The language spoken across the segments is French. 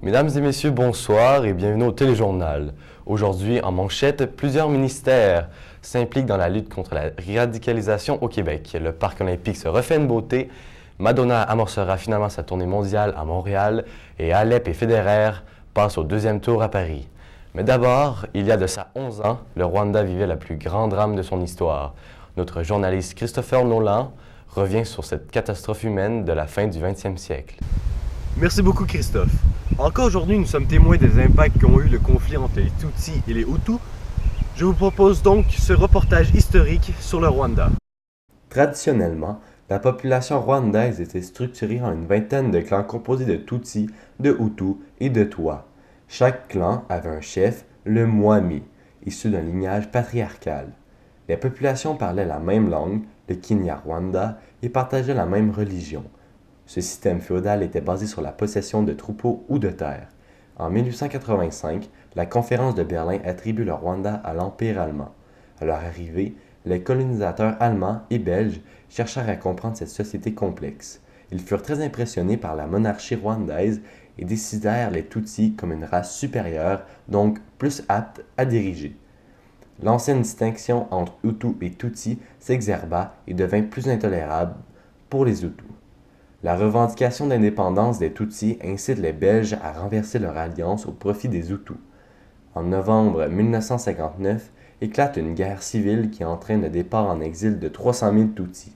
Mesdames et messieurs, bonsoir et bienvenue au Téléjournal. Aujourd'hui, en manchette, plusieurs ministères s'impliquent dans la lutte contre la radicalisation au Québec. Le Parc olympique se refait une beauté, Madonna amorcera finalement sa tournée mondiale à Montréal et Alep et Federer passent au deuxième tour à Paris. Mais d'abord, il y a de ça 11 ans, le Rwanda vivait la plus grande drame de son histoire. Notre journaliste Christopher Nolan revient sur cette catastrophe humaine de la fin du 20e siècle. Merci beaucoup Christophe. Encore aujourd'hui, nous sommes témoins des impacts qu'ont eu le conflit entre les Tutsis et les Hutus. Je vous propose donc ce reportage historique sur le Rwanda. Traditionnellement, la population rwandaise était structurée en une vingtaine de clans composés de Tutsis, de Hutus et de Twa. Chaque clan avait un chef, le Mwami, issu d'un lignage patriarcal. Les populations parlaient la même langue, le Kinyarwanda, et partageaient la même religion. Ce système féodal était basé sur la possession de troupeaux ou de terres. En 1885, la conférence de Berlin attribue le Rwanda à l'Empire allemand. À leur arrivée, les colonisateurs allemands et belges cherchèrent à comprendre cette société complexe. Ils furent très impressionnés par la monarchie rwandaise et décidèrent les Tutsis comme une race supérieure, donc plus apte à diriger. L'ancienne distinction entre Hutus et Tutsis s'exerba et devint plus intolérable pour les Hutus. La revendication d'indépendance des Tutsis incite les Belges à renverser leur alliance au profit des Hutus. En novembre 1959, éclate une guerre civile qui entraîne le départ en exil de 300 000 Tutsis.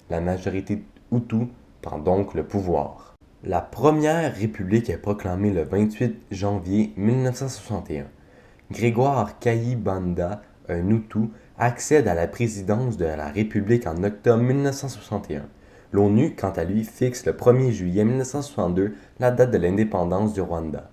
La majorité Hutu prend donc le pouvoir. La première république est proclamée le 28 janvier 1961. Grégoire Kayibanda, un Hutu, accède à la présidence de la République en octobre 1961. L'ONU, quant à lui, fixe le 1er juillet 1962 la date de l'indépendance du Rwanda.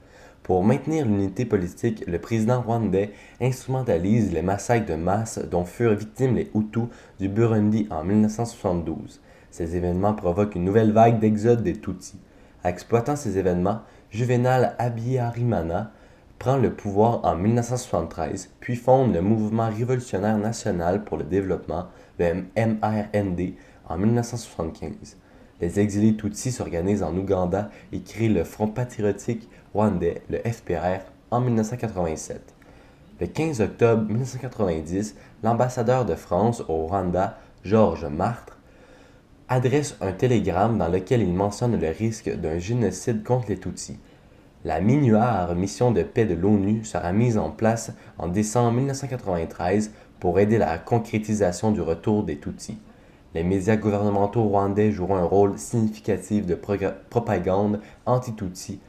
Pour maintenir l'unité politique, le président rwandais instrumentalise les massacres de masse dont furent victimes les Hutus du Burundi en 1972. Ces événements provoquent une nouvelle vague d'exode des Tutsis. Exploitant ces événements, Juvenal Habyarimana prend le pouvoir en 1973, puis fonde le Mouvement révolutionnaire national pour le développement, le MRND, en 1975. Les exilés Tutsis s'organisent en Ouganda et créent le Front patriotique rwandais, le FPR, en 1987. Le 15 octobre 1990, l'ambassadeur de France au Rwanda, Georges Martre, adresse un télégramme dans lequel il mentionne le risque d'un génocide contre les Tutsis. La MINUAR, mission de paix de l'ONU, sera mise en place en décembre 1993 pour aider la concrétisation du retour des Tutsis. Les médias gouvernementaux rwandais joueront un rôle significatif de propagande anti-Tutsi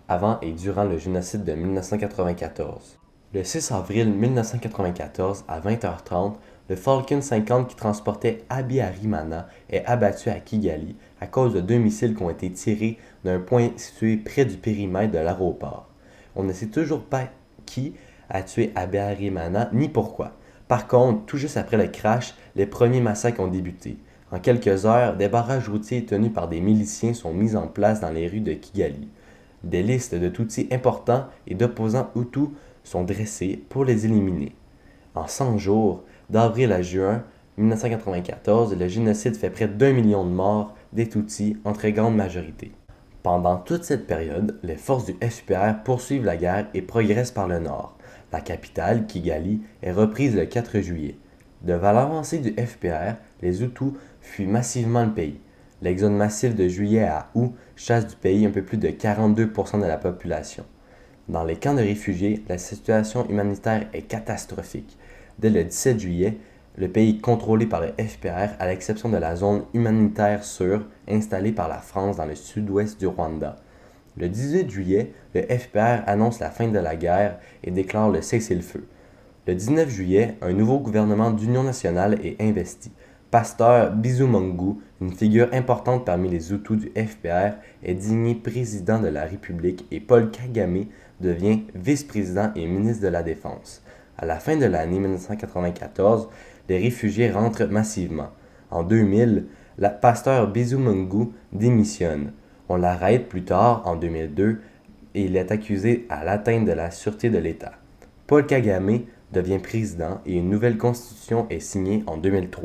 avant et durant le génocide de 1994. Le 6 avril 1994, à 20h30, le Falcon 50 qui transportait Habyarimana est abattu à Kigali à cause de 2 missiles qui ont été tirés d'un point situé près du périmètre de l'aéroport. On ne sait toujours pas qui a tué Habyarimana ni pourquoi. Par contre, tout juste après le crash, les premiers massacres ont débuté. En quelques heures, des barrages routiers tenus par des miliciens sont mis en place dans les rues de Kigali. Des listes de Tutsis importants et d'opposants Hutus sont dressées pour les éliminer. En 100 jours, d'avril à juin 1994, le génocide fait près d'1 million de morts des Tutsis en très grande majorité. Pendant toute cette période, les forces du FPR poursuivent la guerre et progressent par le nord. La capitale, Kigali, est reprise le 4 juillet. Devant l'avancée du FPR, les Hutus fuient massivement le pays. L'exode massif de juillet à août chasse du pays un peu plus de 42% de la population. Dans les camps de réfugiés, la situation humanitaire est catastrophique. Dès le 17 juillet, le pays est contrôlé par le FPR à l'exception de la zone humanitaire sûre installée par la France dans le sud-ouest du Rwanda. Le 18 juillet, le FPR annonce la fin de la guerre et déclare le cessez-le-feu. Le 19 juillet, un nouveau gouvernement d'union nationale est investi. Pasteur Bizimungu, une figure importante parmi les Hutus du FPR, est désigné président de la République et Paul Kagame devient vice-président et ministre de la Défense. À la fin de l'année 1994, les réfugiés rentrent massivement. En 2000, le pasteur Bizimungu démissionne. On l'arrête plus tard, en 2002, et il est accusé à l'atteinte de la sûreté de l'État. Paul Kagame devient président et une nouvelle constitution est signée en 2003.